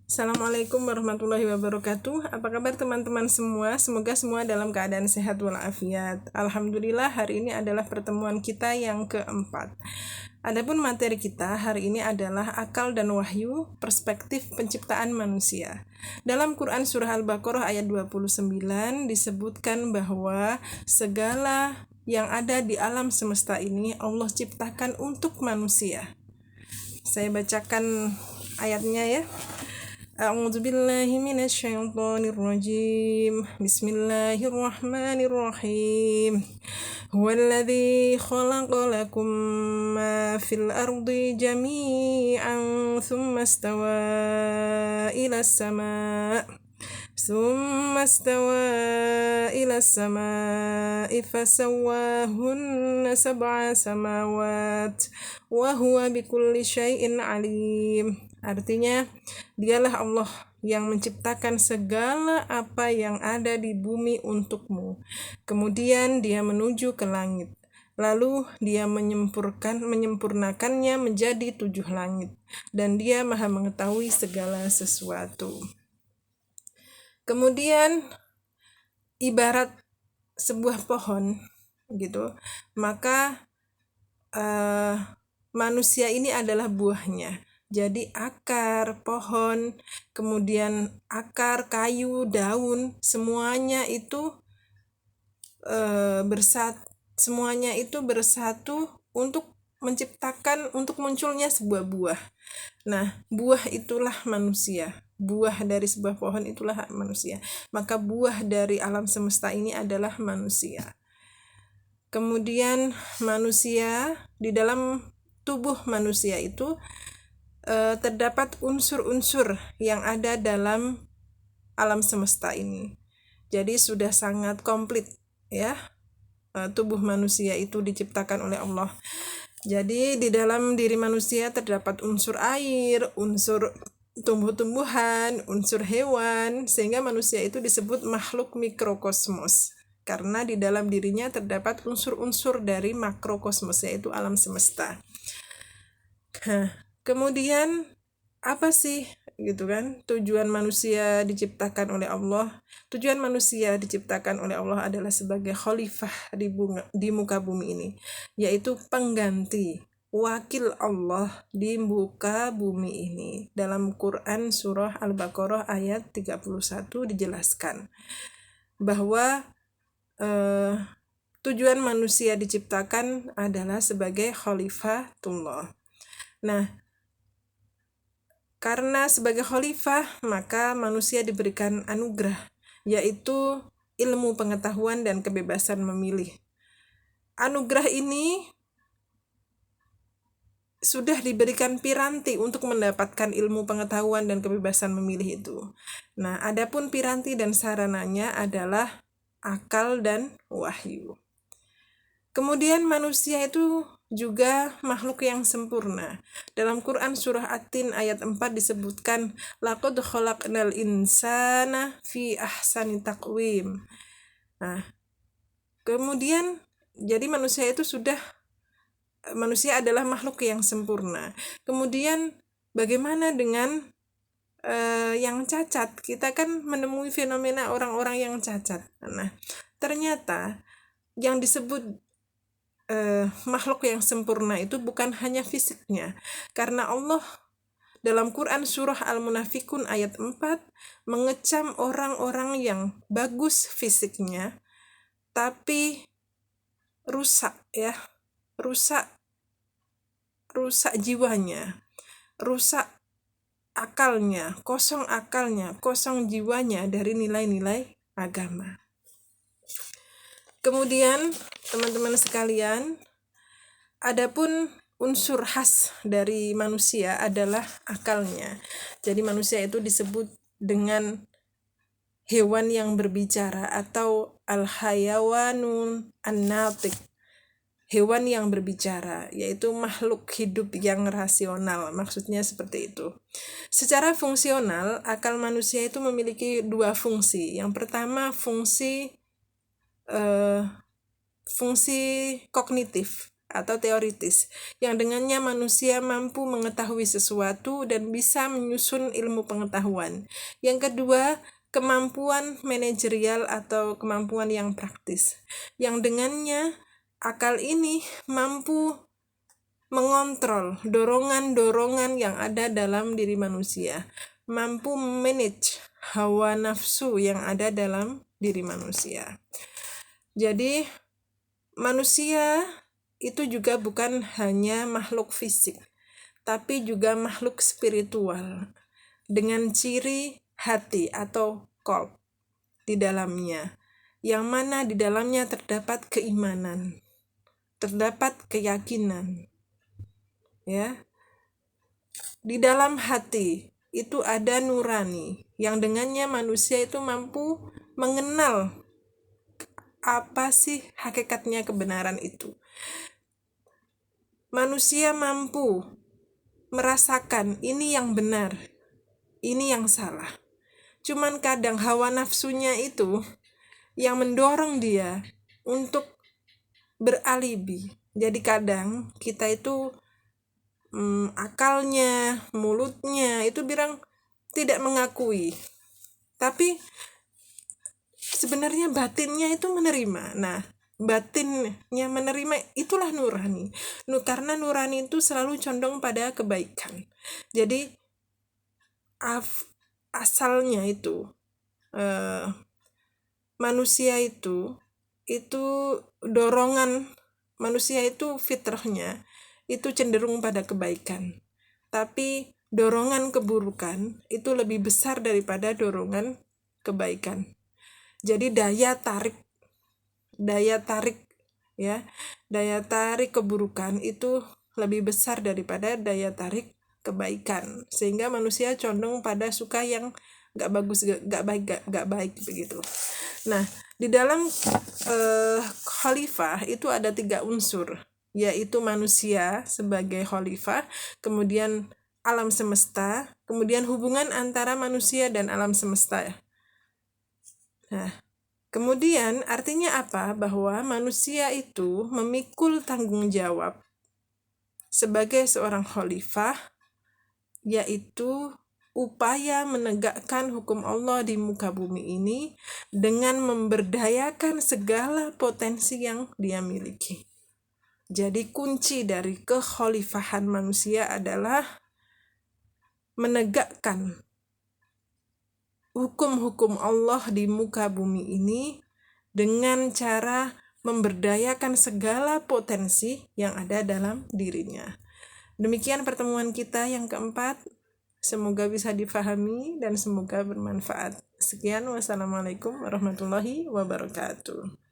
Assalamualaikum warahmatullahi wabarakatuh. Apa kabar teman-teman semua? Semoga semua dalam keadaan sehat walafiat. Alhamdulillah, hari ini adalah pertemuan kita yang keempat. Adapun materi kita hari ini adalah akal dan wahyu, perspektif penciptaan manusia. Dalam Quran surah Al-Baqarah ayat 29 disebutkan bahwa segala yang ada di alam semesta ini Allah ciptakan untuk manusia. Saya bacakan ayatnya ya. A'udzu billahi minasyaitonir rajim. Bismillahirrahmanirrahim. Huwallazi khalaqa lakum ma fil ardi jami'an thumma istawa ila as-sama'i fasawwahunna sab'a samawat wa huwa bikulli syai'in alim. Artinya, dialah Allah yang menciptakan segala apa yang ada di bumi untukmu. Kemudian dia menuju ke langit. Lalu dia menyempurnakannya menjadi 7 langit. Dan dia maha mengetahui segala sesuatu. Kemudian, ibarat sebuah pohon, gitu, maka manusia ini adalah buahnya. Jadi akar pohon, kemudian akar kayu, daun, semuanya itu bersatu untuk menciptakan, untuk munculnya sebuah buah. Nah, buah itulah manusia. Buah dari sebuah pohon itulah manusia. Maka buah dari alam semesta ini adalah manusia. Kemudian manusia, di dalam tubuh manusia itu terdapat unsur-unsur yang ada dalam alam semesta ini. Jadi sudah sangat komplit ya. Tubuh manusia itu diciptakan oleh Allah. Jadi di dalam diri manusia terdapat unsur air, unsur tumbuh-tumbuhan, unsur hewan, sehingga manusia itu disebut makhluk mikrokosmos. Karena di dalam dirinya terdapat unsur-unsur dari makrokosmos, yaitu alam semesta. Kemudian apa sih gitu kan tujuan manusia diciptakan oleh Allah? Tujuan manusia diciptakan oleh Allah adalah sebagai khalifah di muka bumi ini, yaitu pengganti wakil Allah di muka bumi ini. Dalam Quran surah Al-Baqarah ayat 31 dijelaskan bahwa tujuan manusia diciptakan adalah sebagai khalifatullah. Nah, karena sebagai khalifah, maka manusia diberikan anugerah, yaitu ilmu pengetahuan dan kebebasan memilih. Anugerah ini sudah diberikan piranti untuk mendapatkan ilmu pengetahuan dan kebebasan memilih itu. Nah, adapun piranti dan sarananya adalah akal dan wahyu. Kemudian manusia itu juga makhluk yang sempurna. Dalam Quran surah At-Tin ayat 4 disebutkan laqad khalaqnal insana fi ahsani taqwim. Nah, kemudian jadi manusia adalah makhluk yang sempurna. Kemudian bagaimana dengan yang cacat? Kita kan menemui fenomena orang-orang yang cacat. Nah, ternyata yang disebut makhluk yang sempurna itu bukan hanya fisiknya, karena Allah dalam Quran surah Al-Munafikun ayat 4 mengecam orang-orang yang bagus fisiknya tapi rusak jiwanya, rusak akalnya, kosong jiwanya dari nilai-nilai agama. Kemudian teman-teman sekalian, adapun unsur khas dari manusia adalah akalnya. Jadi manusia itu disebut dengan hewan yang berbicara atau al-hayawanun an-natiq. Hewan yang berbicara, yaitu makhluk hidup yang rasional. Maksudnya seperti itu. Secara fungsional, akal manusia itu memiliki 2 fungsi. Yang pertama fungsi kognitif, atau teoritis, yang dengannya manusia mampu mengetahui sesuatu dan bisa menyusun ilmu pengetahuan. Yang kedua, kemampuan manajerial atau kemampuan yang praktis, yang dengannya akal ini mampu mengontrol dorongan-dorongan yang ada dalam diri manusia, mampu manage hawa nafsu yang ada dalam diri manusia. Jadi manusia itu juga bukan hanya makhluk fisik, tapi juga makhluk spiritual dengan ciri hati atau qalb di dalamnya, yang mana di dalamnya terdapat keimanan, terdapat keyakinan. Ya, di dalam hati itu ada nurani, yang dengannya manusia itu mampu mengenal apa sih hakikatnya kebenaran itu. Manusia mampu merasakan ini yang benar, ini yang salah. Cuman kadang hawa nafsunya itu yang mendorong dia untuk beralibi. Jadi kadang kita itu akalnya, mulutnya itu bilang tidak mengakui, tapi sebenarnya batinnya itu menerima. Nah, batinnya menerima itulah nurani. Karena nurani itu selalu condong pada kebaikan. Jadi asalnya itu manusia itu dorongan manusia itu fitrahnya itu cenderung pada kebaikan. Tapi dorongan keburukan itu lebih besar daripada dorongan kebaikan. Jadi daya tarik keburukan itu lebih besar daripada daya tarik kebaikan, sehingga manusia condong pada suka yang gak bagus, gak baik begitu. Nah, di dalam khalifah itu ada 3 unsur, yaitu manusia sebagai khalifah, kemudian alam semesta, kemudian hubungan antara manusia dan alam semesta. Nah, kemudian artinya apa? Bahwa manusia itu memikul tanggung jawab sebagai seorang khalifah, yaitu upaya menegakkan hukum Allah di muka bumi ini dengan memberdayakan segala potensi yang dia miliki. Jadi kunci dari kekhalifahan manusia adalah menegakkan hukum-hukum Allah di muka bumi ini dengan cara memberdayakan segala potensi yang ada dalam dirinya. Demikian pertemuan kita yang keempat. Semoga bisa difahami dan semoga bermanfaat. Sekian, wassalamualaikum warahmatullahi wabarakatuh.